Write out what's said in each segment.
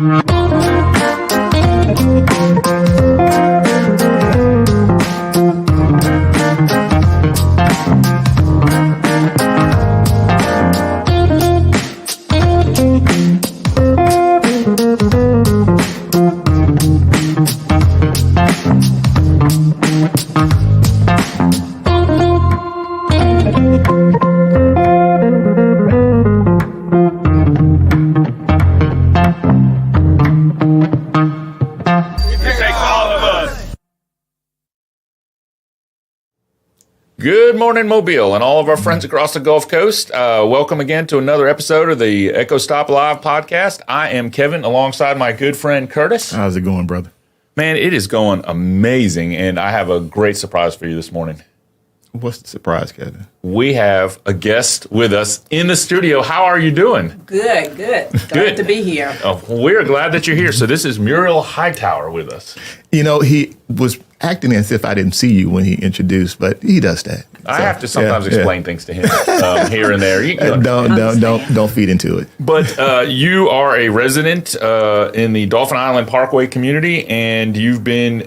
Good morning, Mobile, and all of our friends across the Gulf Coast. Welcome again to another episode of the Echo Stop Live podcast. I am Kevin, alongside my good friend Curtis. How's it going, brother? Man, it is going amazing, and I have a great surprise for you this morning. What's the surprise, Kevin? We have a guest with us in the studio. How are you doing? Good. Glad to be here. We're glad that you're here. So this is Muriel Hightower with us. You know, he was acting as if I didn't see you when he introduced, but he does that. I have to sometimes explain things to him here and there. Don't feed into it. But you are a resident in the Dauphin Island Parkway community, and you've been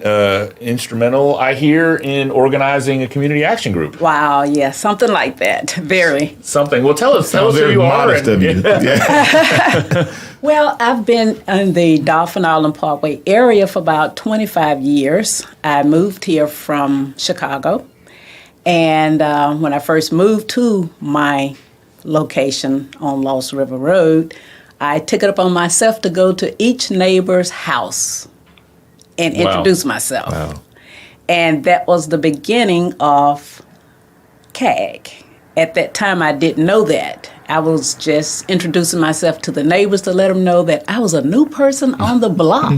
instrumental, I hear, in organizing a community action group. Wow, yeah, something like that. Very. Something. Well, tell us who you are. Well, I've been in the Dauphin Island Parkway area for about 25 years. I moved here from Chicago. And when I first moved to my location on Lost River Road, I took it upon myself to go to each neighbor's house and introduce myself. Wow. And that was the beginning of CAG. At that time, I didn't know that. I was just introducing myself to the neighbors to let them know that I was a new person on the block.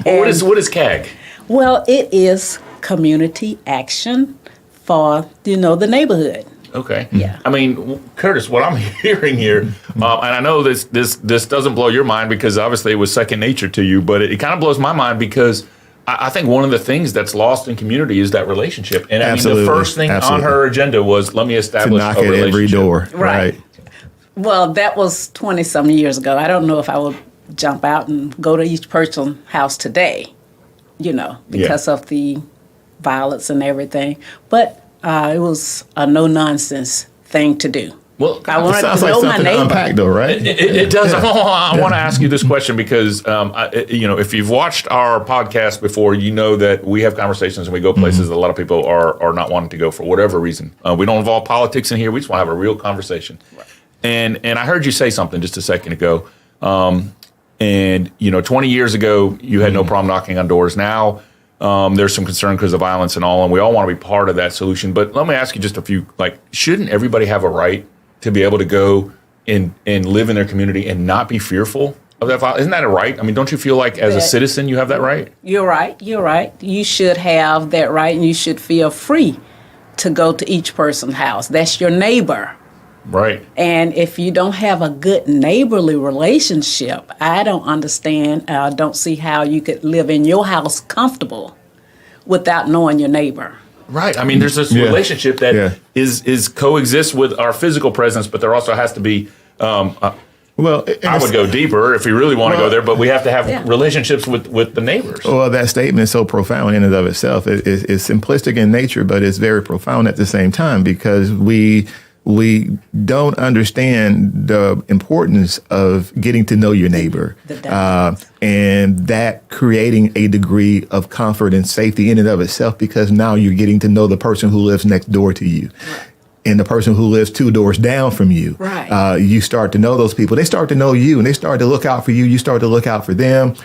What is CAG? Well, it is community action for, the neighborhood. Okay. Yeah. I mean, Curtis, what I'm hearing here, and I know this doesn't blow your mind because obviously it was second nature to you, but it kind of blows my mind because I think one of the things that's lost in community is that relationship. And I mean, the first thing on her agenda was, let me establish a relationship. To knock at every door. Right. Well, that was 20-some years ago. I don't know if I would jump out and go to each person's house today, because of the violence and everything. But it was a no-nonsense thing to do. Well, I wanted to know my neighbor. Unpack, though, right? It does. Yeah. I want to ask you this question because, if you've watched our podcast before, you know that we have conversations and we go places that a lot of people are not wanting to go for whatever reason. We don't involve politics in here. We just want to have a real conversation. Right. And I heard you say something just a second ago. 20 years ago, you had no problem knocking on doors. Now, there's some concern because of violence and all, and we all want to be part of that solution. But let me ask you just a few, shouldn't everybody have a right to be able to go and live in their community and not be fearful of that violence? Isn't that a right? I mean, don't you feel like as a citizen you have that right? You're right. You should have that right, and you should feel free to go to each person's house. That's your neighbor. Right. And if you don't have a good neighborly relationship, I don't understand, don't see how you could live in your house comfortable without knowing your neighbor. Right. I mean, there's this relationship that is coexists with our physical presence, but there also has to be, I would go deeper if you really want to go there, but we have to have relationships with the neighbors. Well, that statement is so profound in and of itself. It's simplistic in nature, but it's very profound at the same time because we don't understand the importance of getting to know your neighbor and that creating a degree of comfort and safety in and of itself, because now you're getting to know the person who lives next door to you. Right. And the person who lives 2 doors down from you. Right. You start to know those people. They start to know you, and they start to look out for you. You start to look out for them.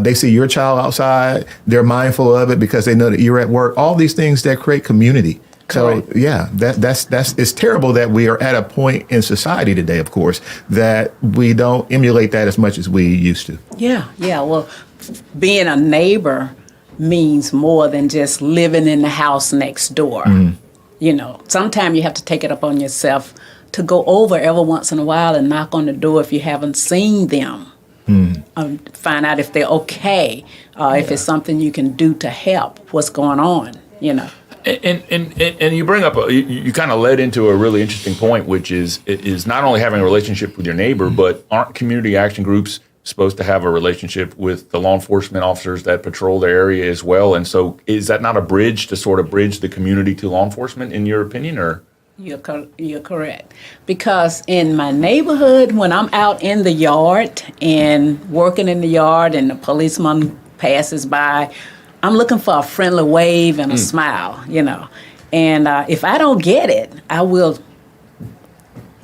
They see your child outside. They're mindful of it because they know that you're at work. All these things that create community. So that's it's terrible that we are at a point in society today, of course, that we don't emulate that as much as we used to. Yeah. Well, being a neighbor means more than just living in the house next door. Sometimes you have to take it upon yourself to go over every once in a while and knock on the door if you haven't seen them. Find out if they're okay, if it's something you can do to help what's going on. And you bring up you kind of led into a really interesting point, which is not only having a relationship with your neighbor, but aren't community action groups supposed to have a relationship with the law enforcement officers that patrol the area as well. And so is that not a bridge to sort of bridge the community to law enforcement, in your opinion, or? You're correct. Because in my neighborhood, when I'm out in the yard and working in the yard and the policeman passes by, I'm looking for a friendly wave and a smile, And if I don't get it, I will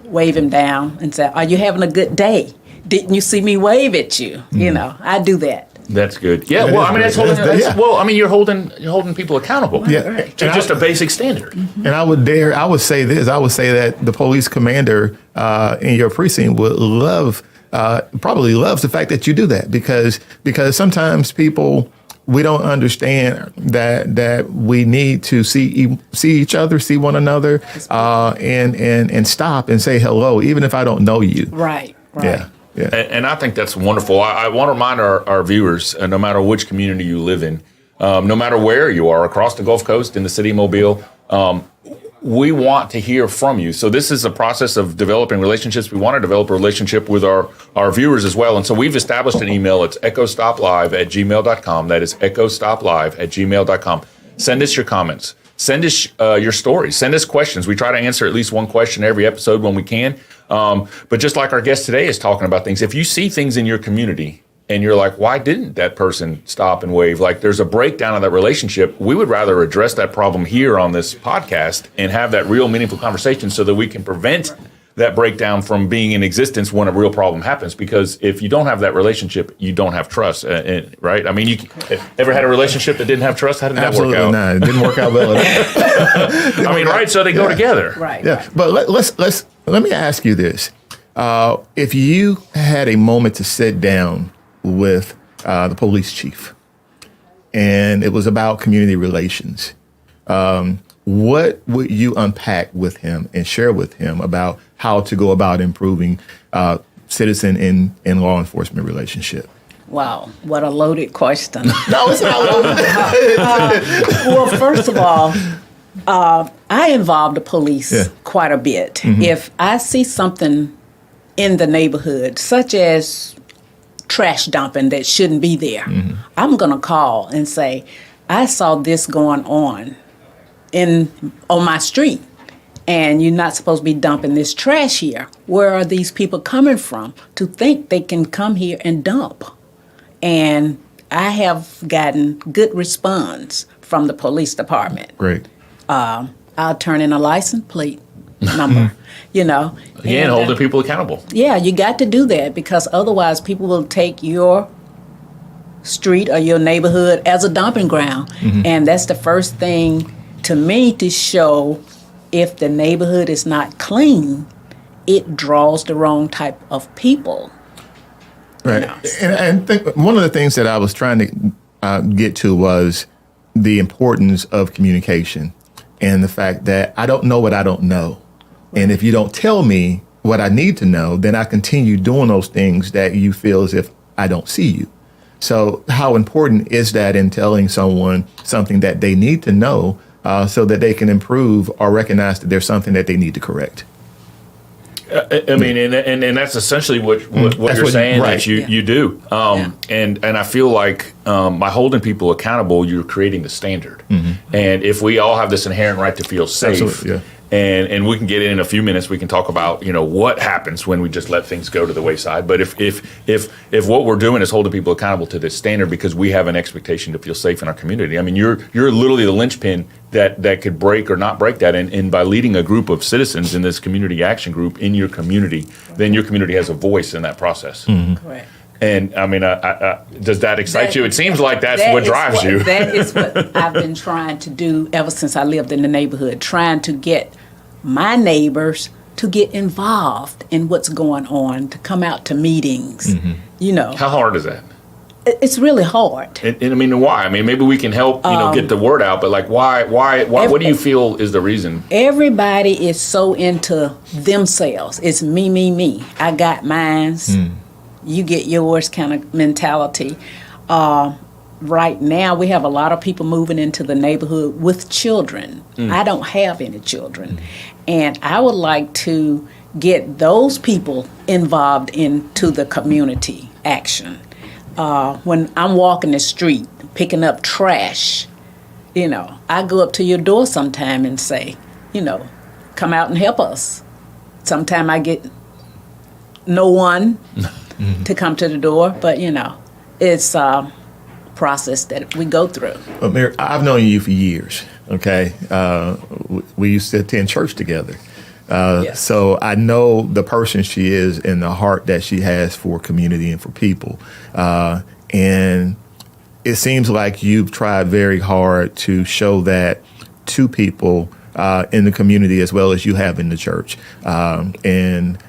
wave him down and say, "Are you having a good day? Didn't you see me wave at you?" I do that. That's good. Yeah. Well, I mean, you're holding people accountable. Yeah. To just a basic standard. And I would say this. I would say that the police commander in your precinct would probably loves the fact that you do that, because sometimes people, we don't understand that we need to see each other, see one another, and stop and say hello, even if I don't know you. Right. Yeah. Yeah. And I think that's wonderful. I want to remind our viewers, no matter which community you live in, no matter where you are, across the Gulf Coast, in the city of Mobile, we want to hear from you. So this is a process of developing relationships. We want to develop a relationship with our viewers as well. And so we've established an email. It's echostoplive@gmail.com. That is echostoplive@gmail.com. Send us your comments. Send us your stories. Send us questions. We try to answer at least one question every episode when we can. But just like our guest today is talking about things, if you see things in your community and you're like, why didn't that person stop and wave? Like, there's a breakdown of that relationship. We would rather address that problem here on this podcast and have that real meaningful conversation so that we can prevent that breakdown from being in existence when a real problem happens. Because if you don't have that relationship, you don't have trust, right? I mean, you ever had a relationship that didn't have trust? How did that work out? No, it didn't work out well at all. I mean, right? So they go together. Right. Yeah. But let me ask you this. If you had a moment to sit down with the police chief and it was about community relations, what would you unpack with him and share with him about how to go about improving citizen and law enforcement relationship? Wow, what a loaded question. No, it's not loaded. Well, first of all, I involve the police quite a bit. Mm-hmm. If I see something in the neighborhood, such as trash dumping that shouldn't be there, I'm going to call and say, I saw this going on my street, and you're not supposed to be dumping this trash here. Where are these people coming from to think they can come here and dump? And I have gotten good response from the police department. Great. I'll turn in a license plate number, Again, holding people accountable. Yeah, you got to do that, because otherwise people will take your street or your neighborhood as a dumping ground. Mm-hmm. And that's the first thing to me to show if the neighborhood is not clean, it draws the wrong type of people. Right. And I think one of the things that I was trying to get to was the importance of communication and the fact that I don't know what I don't know. And if you don't tell me what I need to know, then I continue doing those things that you feel as if I don't see you. So how important is that in telling someone something that they need to know so that they can improve or recognize that there's something that they need to correct? I mean, and that's essentially what you're saying that you do. And I feel like by holding people accountable, you're creating the standard. Mm-hmm. And if we all have this inherent right to feel safe, and we can get in a few minutes, we can talk about what happens when we just let things go to the wayside. But if what we're doing is holding people accountable to this standard because we have an expectation to feel safe in our community, I mean, you're literally the linchpin that could break or not break that. And by leading a group of citizens in this community action group in your community, then your community has a voice in that process. Mm-hmm. Correct. And I mean, does that excite you? It seems like that's what drives you. That is what I've been trying to do ever since I lived in the neighborhood, trying to get my neighbors to get involved in what's going on, to come out to meetings. Mm-hmm. How hard is that? It's really hard. And I mean, why? I mean, maybe we can help, get the word out, but like, why? What do you feel is the reason? Everybody is so into themselves. It's me, me, me. I got mines. You get yours kind of mentality. Right now, we have a lot of people moving into the neighborhood with children. I don't have any children. And I would like to get those people involved into the community. action. When I'm walking the street, picking up trash, I go up to your door sometime and say, come out and help us. Sometime I get no one to come to the door, but, it's a process that we go through. Well, Mary, I've known you for years, okay? We used to attend church together. Yes. So I know the person she is and the heart that she has for community and for people. And it seems like you've tried very hard to show that to people in the community as well as you have in the church. And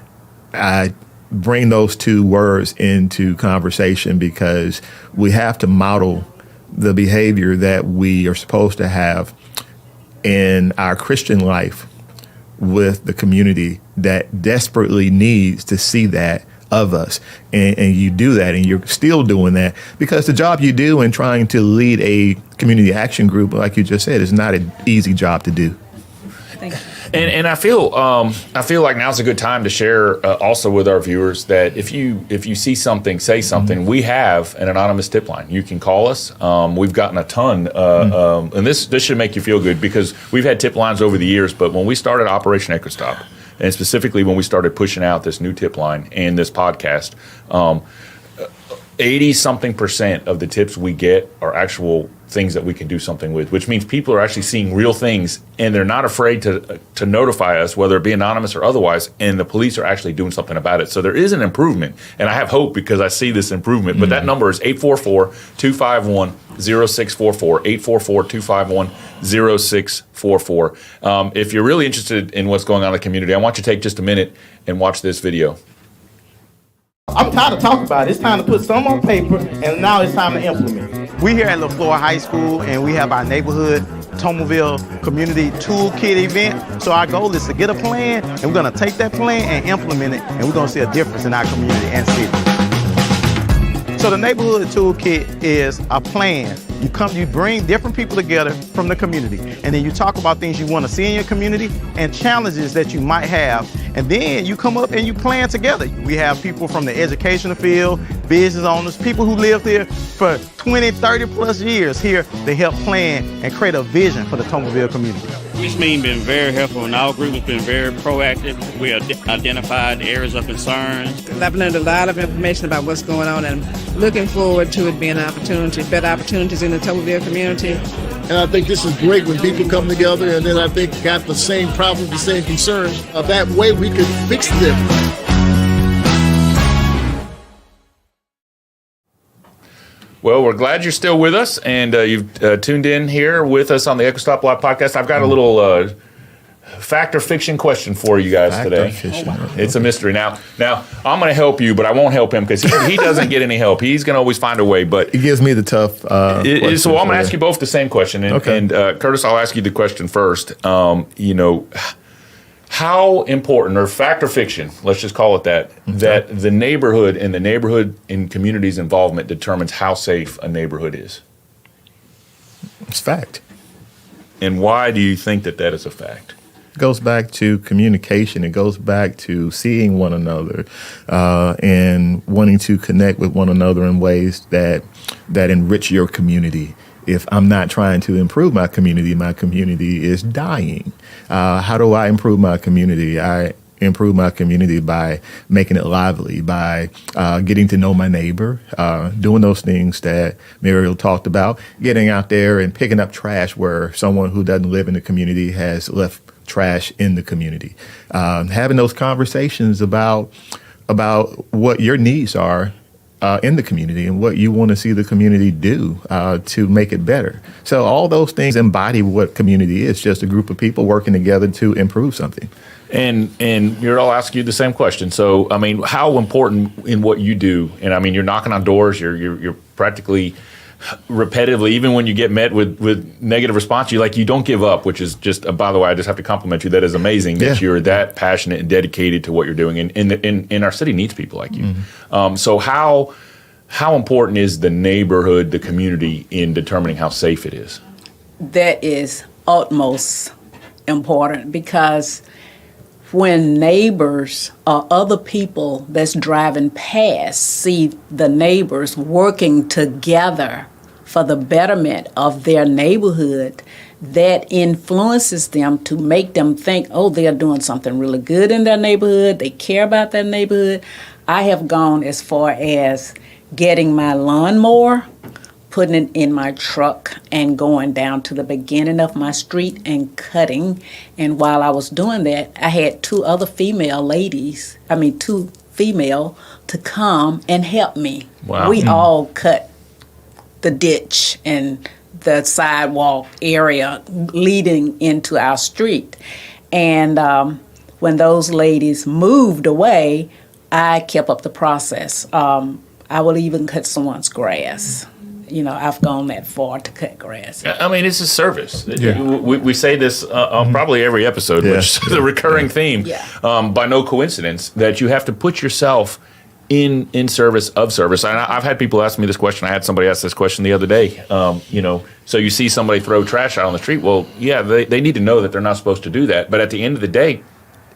I bring those two words into conversation because we have to model the behavior that we are supposed to have in our Christian life with the community that desperately needs to see that of us. And you do that, and you're still doing that because the job you do in trying to lead a community action group, like you just said, is not an easy job to do. Thank you. And I feel like now's a good time to share also with our viewers that if you see something, say something. We have an anonymous tip line. You can call us. We've gotten a ton, and this should make you feel good because we've had tip lines over the years. But when we started Operation Echo Stop, and specifically when we started pushing out this new tip line and this podcast, 80-something% of the tips we get are actual things that we can do something with, which means people are actually seeing real things and they're not afraid to notify us, whether it be anonymous or otherwise, and the police are actually doing something about it. So there is an improvement, and I have hope because I see this improvement. But that number is 844-251-0644, 844-251-0644. If you're really interested in what's going on in the community, I want you to take just a minute and watch this video. I'm tired of talking about it. It's time to put some on paper, and now it's time to implement. We here at LaFleur High School, and we have our neighborhood Tomerville Community Toolkit event. So our goal is to get a plan, and we're going to take that plan and implement it, and we're going to see a difference in our community and city. So the neighborhood toolkit is a plan. You bring different people together from the community, and then you talk about things you want to see in your community and challenges that you might have, and then you come up and you plan together. We have people from the educational field, business owners, people who lived here for 20, 30 plus years here to help plan and create a vision for the Tomerville community. This meeting been very helpful, and our group has been very proactive. We have identified areas of concerns. I've learned a lot of information about what's going on, and looking forward to it being an opportunity, better opportunities in the Tomerville community. And I think this is great when people come together and then I think got the same problems, the same concerns. That way we could fix them. Well, we're glad you're still with us, and you've tuned in here with us on the Echo Stop Live podcast. I've got a little fact or fiction question for you guys today. It's a mystery. Now I'm going to help you, but I won't help him because he doesn't get any help. He's going to always find a way. But It gives me the tough so I'm going to ask you both the same question. And, Okay. and Curtis, I'll ask you the question first. How important, or fact or fiction, let's just call it that, that the neighborhood and community's involvement determines how safe a neighborhood is? It's fact. And why do you think that is a fact? It goes back to communication. It goes back to seeing one another and wanting to connect with one another in ways that enrich your community. If I'm not trying to improve my community is dying. How do I improve my community? I improve my community by making it lively, by getting to know my neighbor, doing those things that Muriel talked about, getting out there and picking up trash where someone who doesn't live in the community has left trash in the community. Having those conversations about what your needs are in the community and what you want to see the community do to make it better. So all those things embody what community is, just a group of people working together to improve something. And Muriel, I'll ask you the same question. So, I mean, how important in what you do, and I mean, you're knocking on doors, you're practically repetitively, even when you get met with negative response, you don't give up, which is just, by the way, I just have to compliment you. That is amazing that you're that passionate and dedicated to what you're doing. And our city needs people like you. Mm-hmm. So how important is the neighborhood, the community, in determining how safe it is? That is utmost important because when neighbors or other people that's driving past see the neighbors working together for the betterment of their neighborhood, that influences them to make them think, oh, they're doing something really good in their neighborhood. They care about their neighborhood. I have gone as far as getting my lawnmower, putting it in my truck, and going down to the beginning of my street and cutting. And while I was doing that, I had two female to come and help me. Wow. We all cut the ditch and the sidewalk area leading into our street. And when those ladies moved away, I kept up the process. I will even cut someone's grass. You know, I've gone that far to cut grass. I mean, it's a service. Yeah. We say this on probably every episode, which is a recurring theme, by no coincidence, that you have to put yourself in service of service. And I've had people ask me this question. I had somebody ask this question the other day. So you see somebody throw trash out on the street. Well, yeah, they need to know that they're not supposed to do that. But at the end of the day,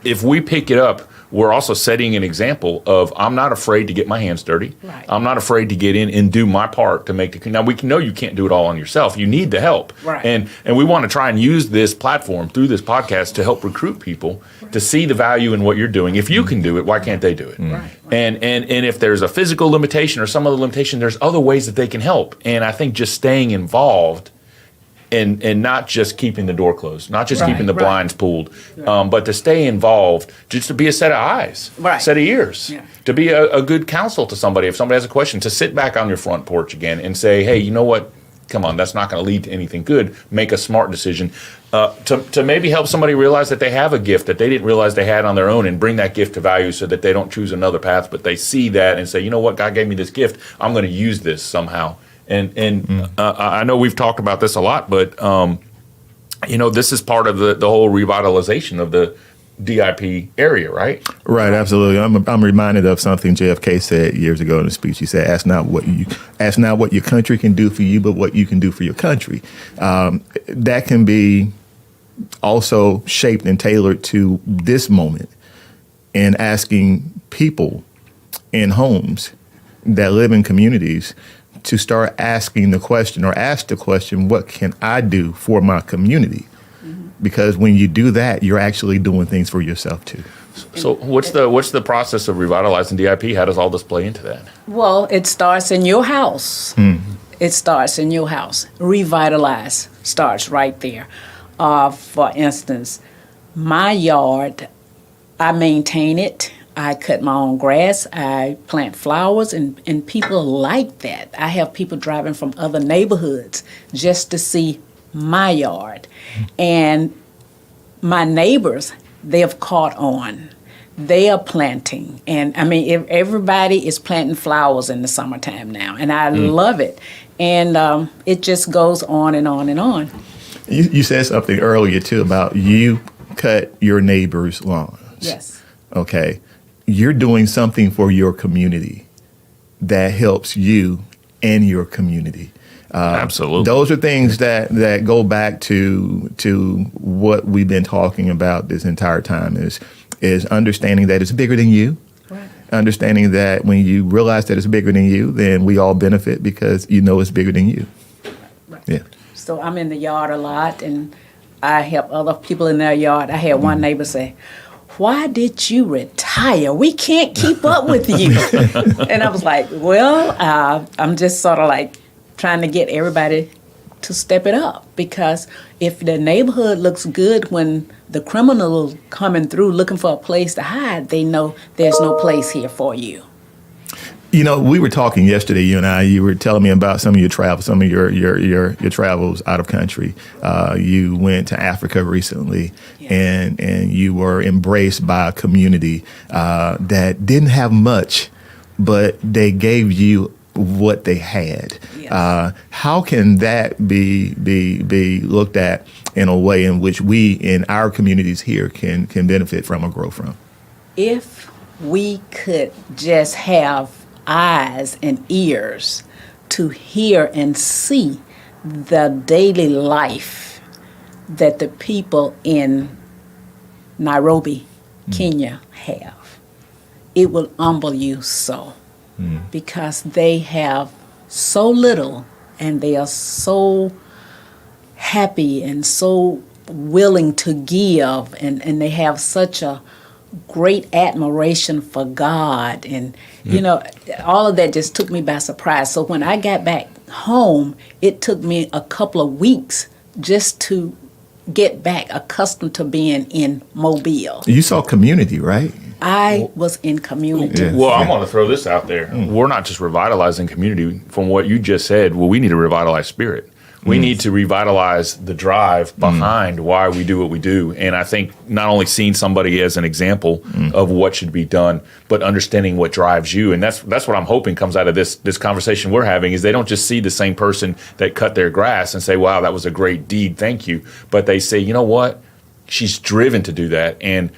if we pick it up, we're also setting an example of I'm not afraid to get my hands dirty. Right. I'm not afraid to get in and do my part to make the. Now we know you can't do it all on yourself. You need the help. Right. And we want to try and use this platform through this podcast to help recruit people to see the value in what you're doing. If you can do it, why can't they do it? Right. And if there's a physical limitation or some other limitation, there's other ways that they can help. And I think just staying involved and not just keeping the door closed, not just keeping the blinds pulled, but to stay involved, just to be a set of eyes, set of ears, to be a good counsel to somebody. If somebody has a question, to sit back on your front porch again and say, hey, you know what? Come on, that's not going to lead to anything good. Make a smart decision to maybe help somebody realize that they have a gift that they didn't realize they had on their own, and bring that gift to value so that they don't choose another path, but they see that and say, you know what? God gave me this gift. I'm going to use this somehow. And I know we've talked about this a lot, but this is part of the whole revitalization of the DIP area, right? Right, absolutely. I'm reminded of something JFK said years ago in a speech. He said, "Ask not what your country can do for you, but what you can do for your country." That can be also shaped and tailored to this moment, in asking people in homes that live in communities to start asking the question, or ask the question, what can I do for my community? Mm-hmm. Because when you do that, you're actually doing things for yourself too. So what's the process of revitalizing DIP? How does all this play into that? Well, it starts in your house. Mm-hmm. It starts in your house. Revitalize starts right there. For instance, my yard, I maintain it. I cut my own grass, I plant flowers, and people like that. I have people driving from other neighborhoods just to see my yard. And my neighbors, they have caught on. They are planting. And I mean, everybody is planting flowers in the summertime now, and I love it. And it just goes on and on and on. You said something earlier, too, about you cut your neighbor's lawns. Yes. Okay. You're doing something for your community that helps you and your community. Absolutely. Those are things that go back to what we've been talking about this entire time, is understanding that it's bigger than you. Right. Understanding that when you realize that it's bigger than you, then we all benefit because you know it's bigger than you. Right. Yeah. So I'm in the yard a lot, and I help other people in their yard. I had one neighbor say, "Why did you retire? We can't keep up with you." And I was like, well, I'm just sort of like trying to get everybody to step it up, because if the neighborhood looks good when the criminals coming through looking for a place to hide, they know there's no place here for you. You know, we were talking yesterday, you and I. You were telling me about some of your travels, some of your travels out of country. You went to Africa recently, and you were embraced by a community that didn't have much, but they gave you what they had. Yes. How can that be looked at in a way in which we in our communities here can benefit from or grow from? If we could just have eyes and ears to hear and see the daily life that the people in Nairobi Kenya have. It will humble you so, because they have so little and they are so happy and so willing to give, and they have such a great admiration for God, and all of that just took me by surprise. So when I got back home, it took me a couple of weeks just to get back accustomed to being in Mobile. You saw community, right? I was in community. Yeah. Well, I'm going to throw this out there. We're not just revitalizing community. From what you just said, well, we need to revitalize spirit. We need to revitalize the drive behind why we do what we do. And I think not only seeing somebody as an example of what should be done, but understanding what drives you. And that's what I'm hoping comes out of this conversation we're having, is they don't just see the same person that cut their grass and say, wow, that was a great deed, thank you. But they say, you know what? She's driven to do that. And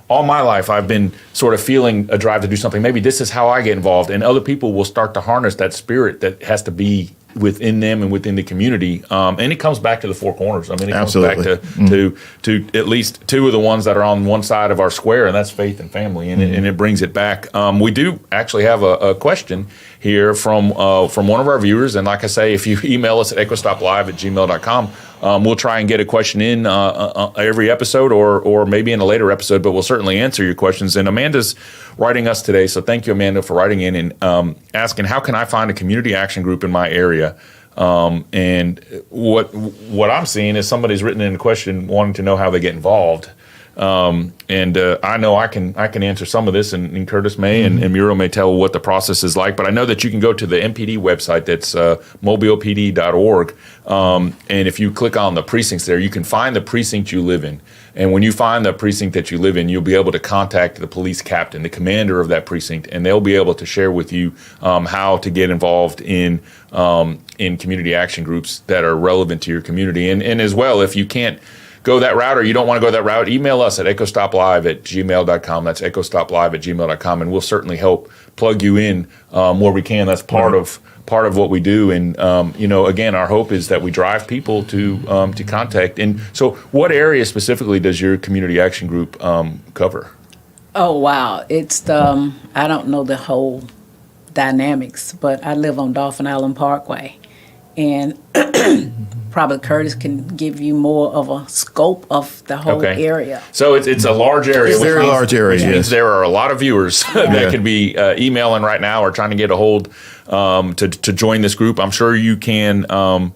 all my life, I've been sort of feeling a drive to do something. Maybe this is how I get involved. And other people will start to harness that spirit that has to be within them and within the community. And it comes back to the four corners. I mean, it comes back to at least two of the ones that are on one side of our square, and that's faith and family. And, it brings it back. We do actually have a question here from one of our viewers. And like I say, if you email us at echostoplive@gmail.com, we'll try and get a question in every episode or maybe in a later episode, but we'll certainly answer your questions. And Amanda's writing us today, so thank you, Amanda, for writing in and asking, how can I find a community action group in my area? And what I'm seeing is somebody's written in a question wanting to know how they get involved. I know I can answer some of this, and Curtis may and Muriel may tell what the process is like. But I know that you can go to the MPD website, that's mobilepd.org, and if you click on the precincts there, you can find the precinct you live in. And when you find the precinct that you live in, you'll be able to contact the police captain, the commander of that precinct, and they'll be able to share with you how to get involved in community action groups that are relevant to your community. And as well, if you can't go that route or you don't want to go that route, email us at echostoplive@gmail.com. That's echostoplive@gmail.com, and we'll certainly help plug you in where we can. That's part of what we do. And again, our hope is that we drive people to contact. And so, what area specifically does your community action group cover? Oh wow, it's I don't know the whole dynamics, but I live on Dauphin Island Parkway, and probably Curtis can give you more of a scope of the whole area. So it's a large area. It's a very large area. Which means there are a lot of viewers that could be emailing right now or trying to get a hold to join this group. I'm sure you can to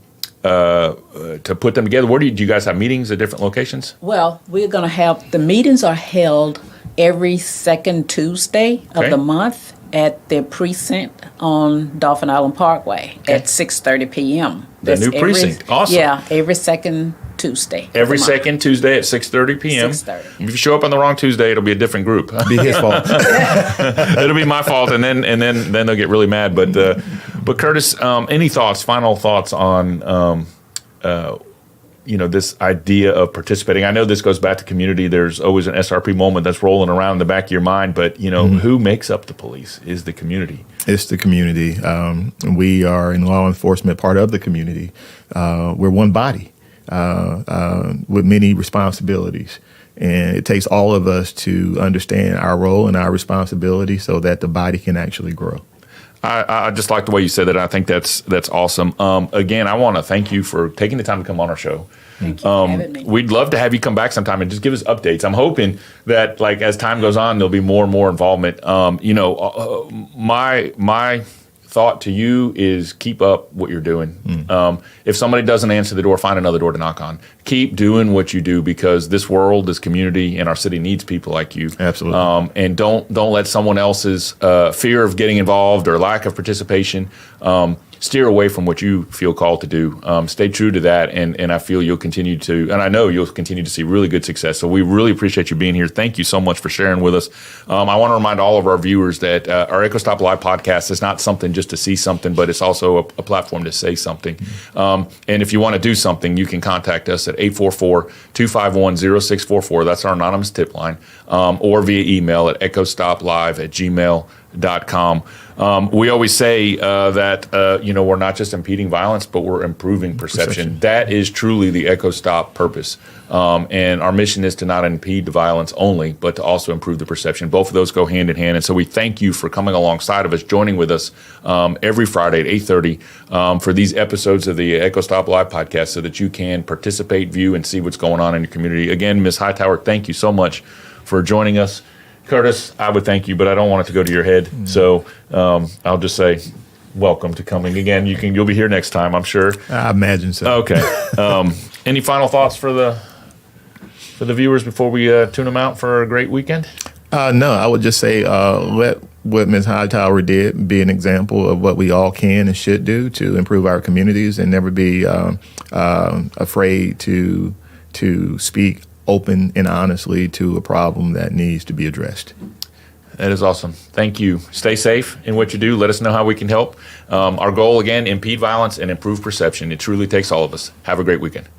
put them together. Where do you guys have meetings at different locations? Well, we're going to have the meetings are held every second Tuesday of the month at the precinct on Dauphin Island Parkway at 6:30 p.m. The new precinct. Awesome. Yeah, every second Tuesday. Every second Tuesday at 6:30 p.m. 6:30. If you show up on the wrong Tuesday, it'll be a different group. It'll be his fault. It'll be my fault, and then they'll get really mad. But Curtis, any final thoughts on this idea of participating? I know this goes back to community. There's always an SRP moment that's rolling around in the back of your mind, but who makes up the police is the community. It's the community. We are in law enforcement, part of the community. We're one body with many responsibilities. And it takes all of us to understand our role and our responsibility so that the body can actually grow. I just like the way you said that. I think that's awesome. Again, I want to thank you for taking the time to come on our show. Thank you for having me. We'd love to have you come back sometime and just give us updates. I'm hoping that, like, as time goes on, there'll be more and more involvement. My thought to you is keep up what you're doing. If somebody doesn't answer the door, find another door to knock on. Keep doing what you do, because this world, this community, and our city needs people like you. Absolutely. And don't let someone else's fear of getting involved or lack of participation steer away from what you feel called to do. Stay true to that, and I feel you'll continue to, and I know you'll continue to see really good success. So we really appreciate you being here. Thank you so much for sharing with us. I want to remind all of our viewers that our Echo Stop Live podcast is not something just to see something, but it's also a platform to say something. And if you want to do something, you can contact us at 844-251-0644. That's our anonymous tip line, or via email at echostoplive@gmail.com. We always say that we're not just impeding violence, but we're improving perception. That is truly the Echo Stop purpose. And our mission is to not impede the violence only, but to also improve the perception. Both of those go hand in hand. And so we thank you for coming alongside of us, joining with us every Friday at 8:30 for these episodes of the Echo Stop Live podcast so that you can participate, view, and see what's going on in your community. Again, Ms. Hightower, thank you so much for joining us. Curtis, I would thank you, but I don't want it to go to your head. So I'll just say welcome to coming again. You'll be here next time, I'm sure. I imagine so. Okay. Any final thoughts for the viewers before we tune them out for a great weekend? No, I would just say let what Ms. Hightower did be an example of what we all can and should do to improve our communities, and never be afraid to speak open and honestly to a problem that needs to be addressed. That is awesome. Thank you. Stay safe in what you do. Let us know how we can help. Our goal, again, impede violence and improve perception. It truly takes all of us. Have a great weekend.